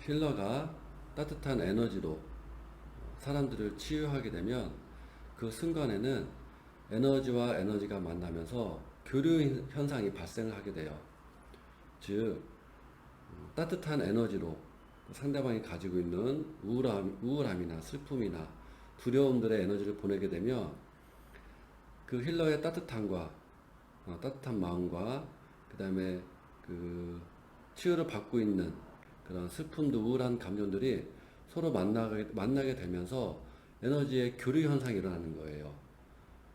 힐러가 따뜻한 에너지로 사람들을 치유하게 되면 그 순간에는 에너지와 에너지가 만나면서 교류 현상이 발생을 하게 돼요. 즉, 따뜻한 에너지로 상대방이 가지고 있는 우울함이나 슬픔이나 두려움들의 에너지를 보내게 되면 그 힐러의 따뜻한 마음과 그 다음에 그 치유를 받고 있는 그런 슬픔도 우울한 감정들이 서로 만나게 되면서 에너지의 교류 현상이 일어나는 거예요.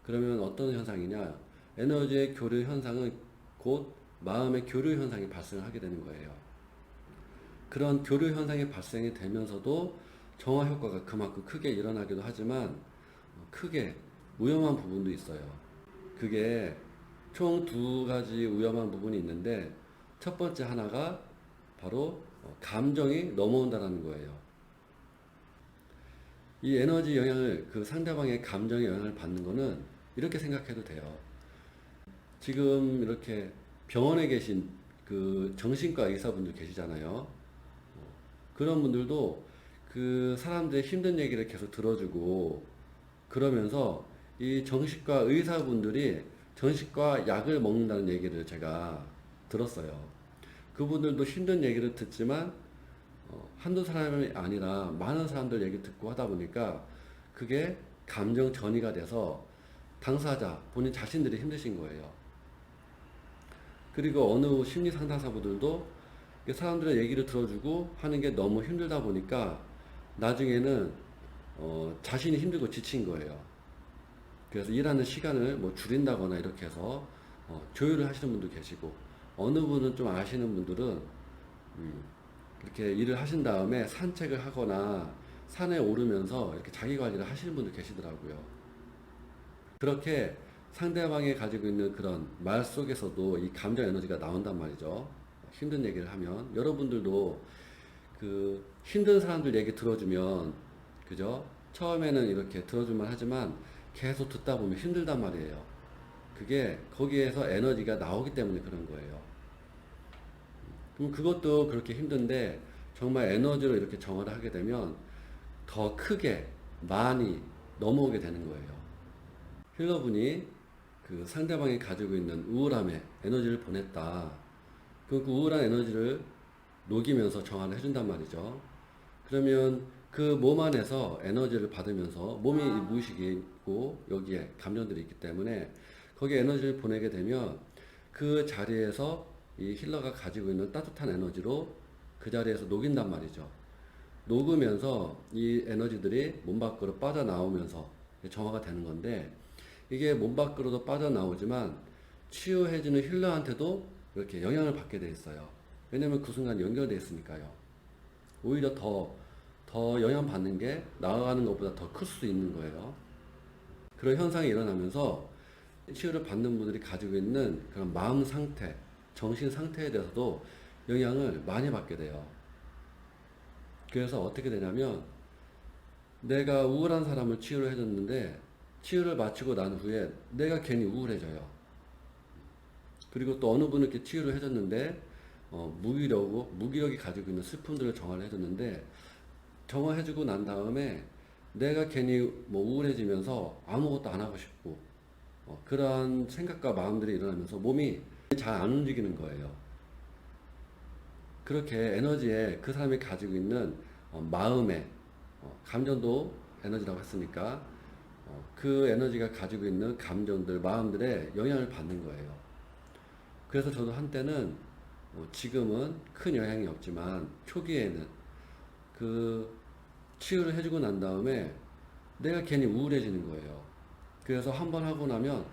그러면 어떤 현상이냐? 에너지의 교류 현상은 곧 마음의 교류 현상이 발생하게 되는 거예요. 그런 교류 현상이 발생이 되면서도 정화 효과가 그만큼 크게 일어나기도 하지만 크게 위험한 부분도 있어요. 그게 총 두 가지 위험한 부분이 있는데 첫 번째 하나가 바로 감정이 넘어온다는 거예요. 이 에너지 영향을 그 상대방의 감정의 영향을 받는 거는 이렇게 생각해도 돼요. 지금 이렇게 병원에 계신 그 정신과 의사분들 계시잖아요. 그런 분들도 그 사람들의 힘든 얘기를 계속 들어주고 그러면서 이 정신과 의사분들이 정신과 약을 먹는다는 얘기를 제가 들었어요. 그분들도 힘든 얘기를 듣지만 한두 사람이 아니라 많은 사람들 얘기 듣고 하다 보니까 그게 감정 전이가 돼서 당사자 본인 자신들이 힘드신 거예요. 그리고 어느 심리 상담사분들도 사람들의 얘기를 들어주고 하는 게 너무 힘들다 보니까 나중에는 자신이 힘들고 지친 거예요. 그래서 일하는 시간을 뭐 줄인다거나 이렇게 해서 조율을 하시는 분도 계시고 어느 분은 좀 아시는 분들은 이렇게 일을 하신 다음에 산책을 하거나 산에 오르면서 이렇게 자기 관리를 하시는 분도 계시더라고요. 그렇게 상대방이 가지고 있는 그런 말 속에서도 이 감정 에너지가 나온단 말이죠. 힘든 얘기를 하면 여러분들도 그 힘든 사람들 얘기 들어주면 그죠? 처음에는 이렇게 들어줄만 하지만 계속 듣다 보면 힘들단 말이에요. 그게 거기에서 에너지가 나오기 때문에 그런 거예요. 그럼 그것도 그렇게 힘든데 정말 에너지로 이렇게 정화를 하게 되면 더 크게 많이 넘어오게 되는 거예요. 힐러분이 그 상대방이 가지고 있는 우울함에 에너지를 보냈다. 그 우울한 에너지를 녹이면서 정화를 해준단 말이죠. 그러면 그 몸 안에서 에너지를 받으면서 몸이 무의식이 있고 여기에 감정들이 있기 때문에 거기에 에너지를 보내게 되면 그 자리에서 이 힐러가 가지고 있는 따뜻한 에너지로 그 자리에서 녹인단 말이죠. 녹으면서 이 에너지들이 몸 밖으로 빠져나오면서 정화가 되는 건데 이게 몸 밖으로도 빠져나오지만 치유해주는 힐러한테도 이렇게 영향을 받게 돼 있어요. 왜냐면 그 순간 연결돼 있으니까요. 오히려 더 영향받는 게 나아가는 것보다 더 클 수 있는 거예요. 그런 현상이 일어나면서 치유를 받는 분들이 가지고 있는 그런 마음 상태, 정신 상태에 대해서도 영향을 많이 받게 돼요. 그래서 어떻게 되냐면 내가 우울한 사람을 치유를 해줬는데 치유를 마치고 난 후에 내가 괜히 우울해져요. 그리고 또 어느 분은 이렇게 치유를 해줬는데 무기력이 가지고 있는 슬픔들을 정화를 해줬는데 정화해주고 난 다음에 내가 괜히 뭐 우울해지면서 아무것도 안 하고 싶고 그러한 생각과 마음들이 일어나면서 몸이 잘 안 움직이는 거예요. 그렇게 에너지에 그 사람이 가지고 있는 마음의 감정도 에너지라고 했으니까 그 에너지가 가지고 있는 감정들, 마음들에 영향을 받는 거예요. 그래서 저도 한때는 지금은 큰 영향이 없지만 초기에는 그 치유를 해주고 난 다음에 내가 괜히 우울해지는 거예요. 그래서 한 번 하고 나면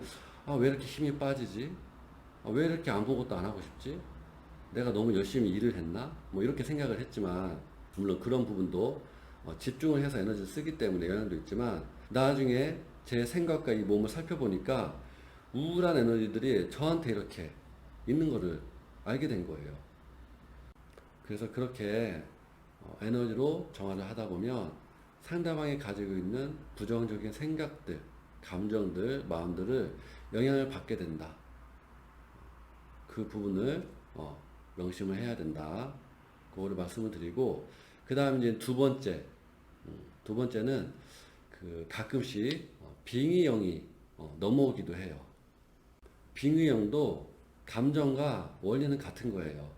왜 이렇게 힘이 빠지지? 왜 이렇게 아무것도 안 하고 싶지? 내가 너무 열심히 일을 했나? 뭐 이렇게 생각을 했지만 물론 그런 부분도 집중을 해서 에너지를 쓰기 때문에 영향도 있지만 나중에 제 생각과 이 몸을 살펴보니까 우울한 에너지들이 저한테 이렇게 있는 거를 알게 된 거예요. 그래서 그렇게 에너지로 정화를 하다 보면 상대방이 가지고 있는 부정적인 생각들, 감정들, 마음들을 영향을 받게 된다. 그 부분을 명심을 해야 된다. 그거를 말씀을 드리고, 그 다음 이제 두 번째는 그 가끔씩 빙의형이 넘어오기도 해요. 빙의형도 감정과 원리는 같은 거예요.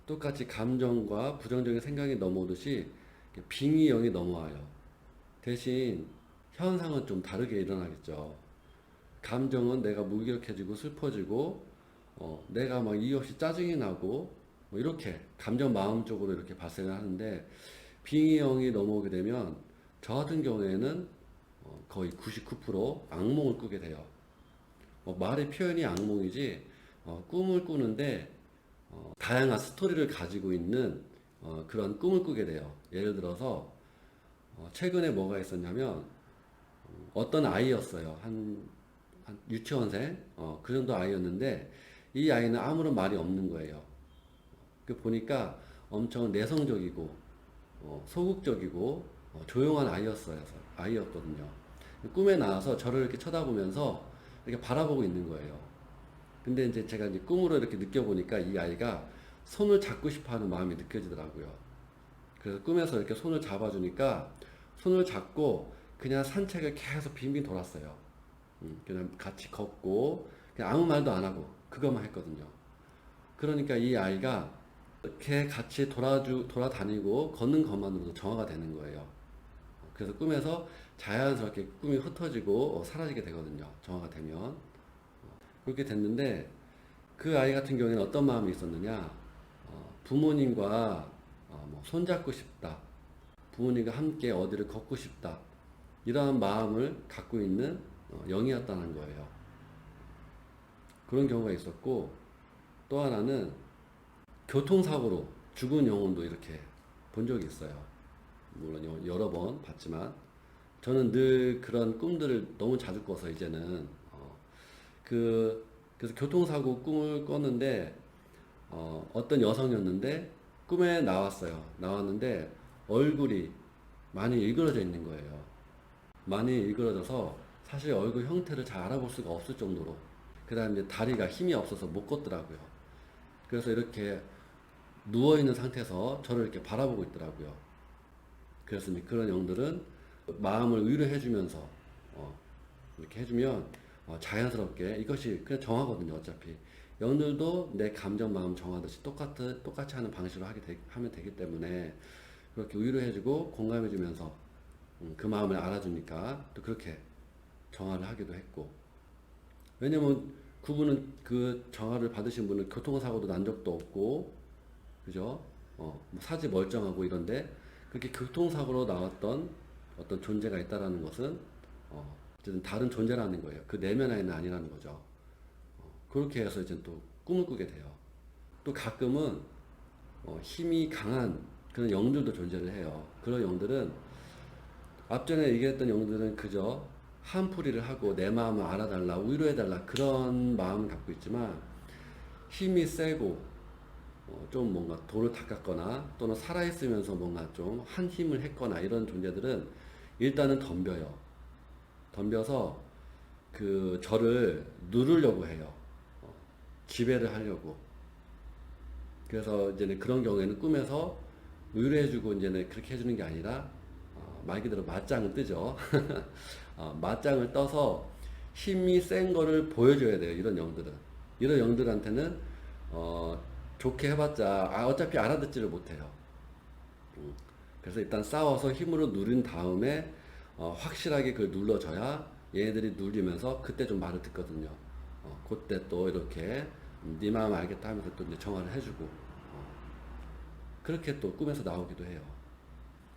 똑같이 감정과 부정적인 생각이 넘어오듯이 빙의형이 넘어와요. 대신 현상은 좀 다르게 일어나겠죠. 감정은 내가 무기력해지고 슬퍼지고, 내가 막 이유 없이 짜증이 나고, 뭐 이렇게 감정 마음 쪽으로 이렇게 발생을 하는데, 빙의형이 넘어오게 되면 저 같은 경우에는 거의 99% 악몽을 꾸게 돼요. 말의 표현이 악몽이지, 꿈을 꾸는데 다양한 스토리를 가지고 있는 그런 꿈을 꾸게 돼요. 예를 들어서 최근에 뭐가 있었냐면 어떤 아이였어요. 한 유치원생 그 정도 아이였는데 이 아이는 아무런 말이 없는 거예요. 그 보니까 엄청 내성적이고 소극적이고 조용한 아이였거든요. 꿈에 나와서 저를 이렇게 쳐다보면서 이렇게 바라보고 있는 거예요. 근데 이제 제가 이제 꿈으로 이렇게 느껴보니까 이 아이가 손을 잡고 싶어 하는 마음이 느껴지더라고요. 그래서 꿈에서 이렇게 손을 잡아주니까 손을 잡고 그냥 산책을 계속 빙빙 돌았어요. 그냥 같이 걷고 그냥 아무 말도 안 하고 그것만 했거든요. 그러니까 이 아이가 이렇게 같이 돌아다니고 걷는 것만으로도 정화가 되는 거예요. 그래서 꿈에서 자연스럽게 꿈이 흩어지고 사라지게 되거든요. 정화가 되면. 그렇게 됐는데 그 아이 같은 경우에는 어떤 마음이 있었느냐, 부모님과 뭐 손잡고 싶다, 부모님과 함께 어디를 걷고 싶다, 이러한 마음을 갖고 있는 영이었다는 거예요. 그런 경우가 있었고, 또 하나는 교통사고로 죽은 영혼도 이렇게 본 적이 있어요. 물론 여러 번 봤지만 저는 늘 그런 꿈들을 너무 자주 꿔서 이제는 그래서 교통사고 꿈을 꿨는데 어떤 여성이었는데 꿈에 나왔는데 얼굴이 많이 일그러져 있는 거예요. 많이 일그러져서 사실 얼굴 형태를 잘 알아볼 수가 없을 정도로, 그 다음에 이제 다리가 힘이 없어서 못 걷더라고요. 그래서 이렇게 누워있는 상태에서 저를 이렇게 바라보고 있더라고요. 그래서 이제 그런 영들은 마음을 위로해주면서 이렇게 해주면 자연스럽게 이것이 그냥 정하거든요. 어차피 영들도 내 감정 마음 정하듯이 똑같이 하는 방식으로 하면 되기 때문에 그렇게 위로해주고 공감해주면서 그 마음을 알아주니까 또 그렇게 정화를 하기도 했고, 왜냐면 그분은 그 정화를 받으신 분은 교통사고도 난 적도 없고, 그죠? 뭐 사지 멀쩡하고 이런데 그렇게 교통사고로 나왔던 어떤 존재가 있다라는 것은 어쨌든 다른 존재라는 거예요. 그 내면 아이는 아니라는 거죠. 그렇게 해서 이제 또 꿈을 꾸게 돼요. 또 가끔은 힘이 강한 그런 영들도 존재를 해요. 그런 영들은 앞전에 얘기했던 영들은 그저 한풀이를 하고 내 마음을 알아달라, 위로해달라 그런 마음을 갖고 있지만, 힘이 세고 좀 뭔가 돌을 닦았거나 또는 살아있으면서 뭔가 좀 한 힘을 했거나 이런 존재들은 일단은 덤벼서 그 저를 누르려고 해요. 지배를 하려고. 그래서 이제는 그런 경우에는 꿈에서 위로해주고 이제는 그렇게 해주는 게 아니라 말 그대로 맞짱을 뜨죠. 맞짱을 떠서 힘이 센 거를 보여줘야 돼요. 이런 영들은. 이런 영들한테는 좋게 해봤자 어차피 알아듣지를 못해요. 그래서 일단 싸워서 힘으로 누른 다음에 확실하게 그걸 눌러줘야 얘네들이 눌리면서 그때 좀 말을 듣거든요. 그때 또 이렇게 네 마음 알겠다 하면서 또 이제 정화를 해주고 그렇게 또 꿈에서 나오기도 해요.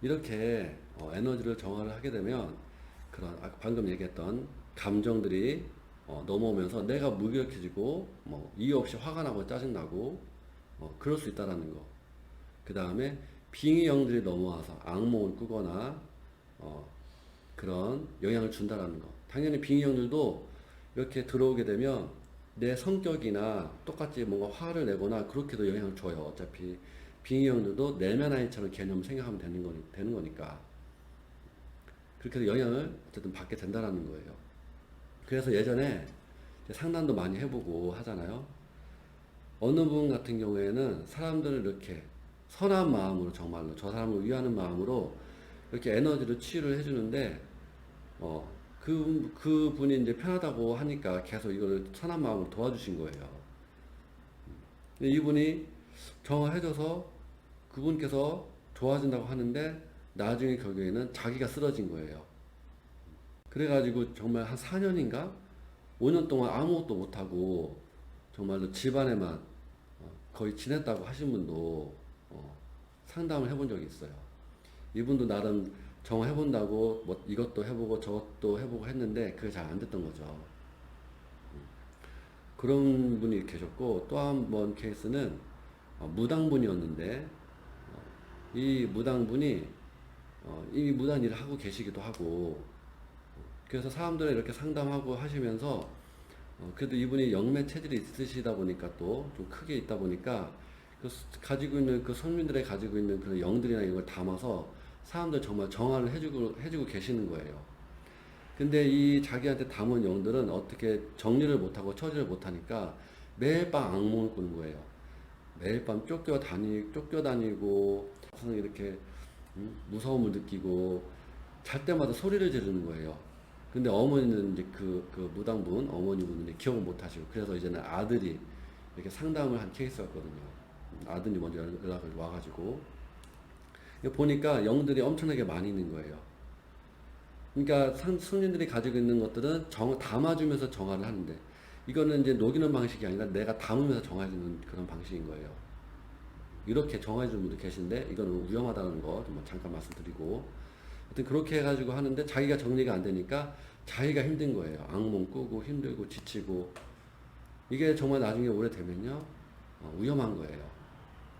이렇게 에너지를 정화를 하게 되면 그런 방금 얘기했던 감정들이 넘어오면서 내가 무기력해지고 뭐 이유 없이 화가 나고 짜증나고 그럴 수 있다라는 거. 그 다음에 빙의형들이 넘어와서 악몽을 꾸거나 그런 영향을 준다라는 거. 당연히 빙의형들도 이렇게 들어오게 되면 내 성격이나 똑같이 뭔가 화를 내거나 그렇게도 영향을 줘요. 어차피 빙의형들도 내면 아이처럼 개념을 생각하면 되는 거니까. 그렇게 해서 영향을 어쨌든 받게 된다라는 거예요. 그래서 예전에 상담도 많이 해보고 하잖아요. 어느 분 같은 경우에는 사람들을 이렇게 선한 마음으로 정말로 저 사람을 위하는 마음으로 이렇게 에너지를 치유를 해주는데 그 분이 이제 편하다고 하니까 계속 이걸 선한 마음으로 도와주신 거예요. 근데 이분이 정화해줘서 그분께서 좋아진다고 하는데 나중에 결국에는 자기가 쓰러진 거예요. 그래가지고 정말 한 4년인가 5년 동안 아무것도 못하고 정말로 집안에만 거의 지냈다고 하신 분도 상담을 해본 적이 있어요. 이분도 나름 정화해본다고 뭐 이것도 해보고 저것도 해보고 했는데 그게 잘 안 됐던 거죠. 그런 분이 계셨고 또 한 번 케이스는 무당분이었는데 이 무당분이 이 무당 일을 하고 계시기도 하고 그래서 사람들을 이렇게 상담하고 하시면서 그래도 이분이 영매 체질이 있으시다 보니까 또 좀 크게 있다 보니까 가지고 있는 그 손님들의 가지고 있는 그런 영들이나 이런 걸 담아서 사람들 정말 정화를 해주고 계시는 거예요. 근데 이 자기한테 담은 영들은 어떻게 정리를 못하고 처리를 못하니까 매일 밤 악몽을 꾸는 거예요. 매일 밤 쫓겨다니고 이렇게 무서움을 느끼고 잘 때마다 소리를 지르는 거예요. 근데 어머니는 이제 그 무당분 어머니분은 기억을 못 하시고 그래서 이제는 아들이 이렇게 상담을 한 케이스였거든요. 아들이 먼저 연락을 와가지고 보니까 영들이 엄청나게 많이 있는 거예요. 그러니까 손님들이 가지고 있는 것들은 담아주면서 정화를 하는데 이거는 이제 녹이는 방식이 아니라 내가 담으면서 정화해주는 그런 방식인 거예요. 이렇게 정화해주는 분도 계신데 이거는 위험하다는 거 좀 잠깐 말씀드리고 하여튼 그렇게 해가지고 하는데 자기가 정리가 안 되니까 자기가 힘든 거예요. 악몽 꾸고 힘들고 지치고 이게 정말 나중에 오래되면요 위험한 거예요.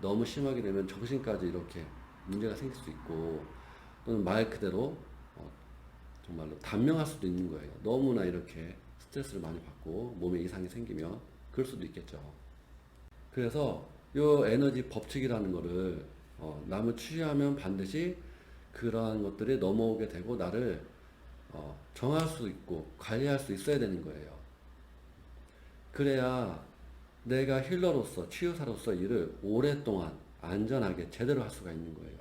너무 심하게 되면 정신까지 이렇게 문제가 생길 수 있고 또는 말 그대로 정말로 단명할 수도 있는 거예요. 너무나 이렇게 스트레스를 많이 받고 몸에 이상이 생기면 그럴 수도 있겠죠. 그래서 요 에너지 법칙이라는 거를 남을 치유하면 반드시 그러한 것들이 넘어오게 되고 나를 정할 수 있고 관리할 수 있어야 되는 거예요. 그래야 내가 힐러로서 치유사로서 일을 오랫동안 안전하게 제대로 할 수가 있는 거예요.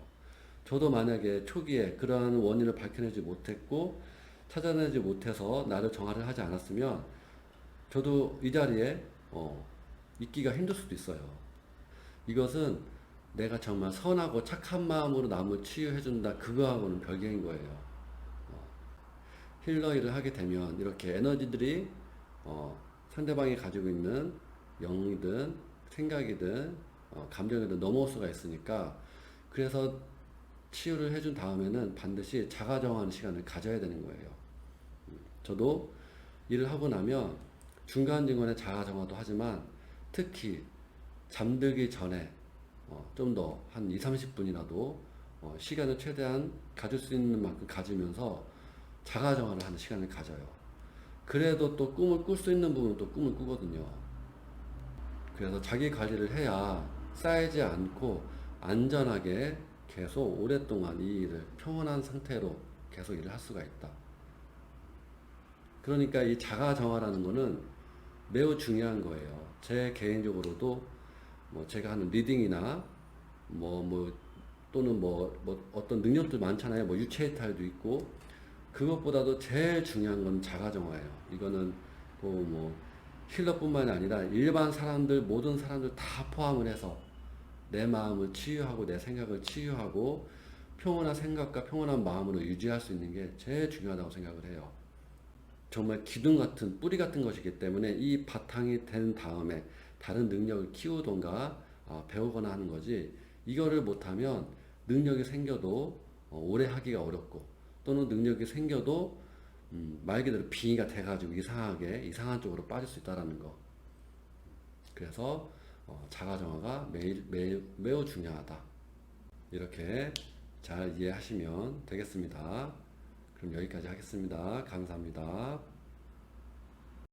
저도 만약에 초기에 그러한 원인을 밝혀내지 못했고 찾아내지 못해서 나를 정화를 하지 않았으면 저도 이 자리에 있기가 힘들 수도 있어요. 이것은 내가 정말 선하고 착한 마음으로 남을 치유해준다 그거하고는 별개인 거예요. 힐러 일을 하게 되면 이렇게 에너지들이 상대방이 가지고 있는 영이든 생각이든 감정이든 넘어올 수가 있으니까 그래서 치유를 해준 다음에는 반드시 자가정화하는 시간을 가져야 되는 거예요. 저도 일을 하고 나면 중간중간에 자가정화도 하지만 특히 잠들기 전에 좀 더 한 2, 30분이라도 시간을 최대한 가질 수 있는 만큼 가지면서 자가정화를 하는 시간을 가져요. 그래도 또 꿈을 꿀 수 있는 부분은 또 꿈을 꾸거든요. 그래서 자기 관리를 해야 쌓이지 않고 안전하게 계속 오랫동안 이 일을 평온한 상태로 계속 일을 할 수가 있다. 그러니까 이 자가정화라는 거는 매우 중요한 거예요. 제 개인적으로도 제가 하는 리딩이나 또는 어떤 능력들 많잖아요. 유체이탈도 있고 그것보다도 제일 중요한 건 자가정화예요. 이거는 힐러뿐만이 아니라 일반 사람들 모든 사람들 다 포함을 해서 내 마음을 치유하고 내 생각을 치유하고 평온한 생각과 평온한 마음으로 유지할 수 있는 게 제일 중요하다고 생각을 해요. 정말 기둥 같은 뿌리 같은 것이기 때문에 이 바탕이 된 다음에 다른 능력을 키우던가 배우거나 하는 거지 이거를 못하면 능력이 생겨도 오래 하기가 어렵고 또는 능력이 생겨도 말 그대로 빙의가 돼가지고 이상한 쪽으로 빠질 수 있다는 거. 그래서 자가정화가 매우 중요하다. 이렇게 잘 이해하시면 되겠습니다. 그럼 여기까지 하겠습니다. 감사합니다.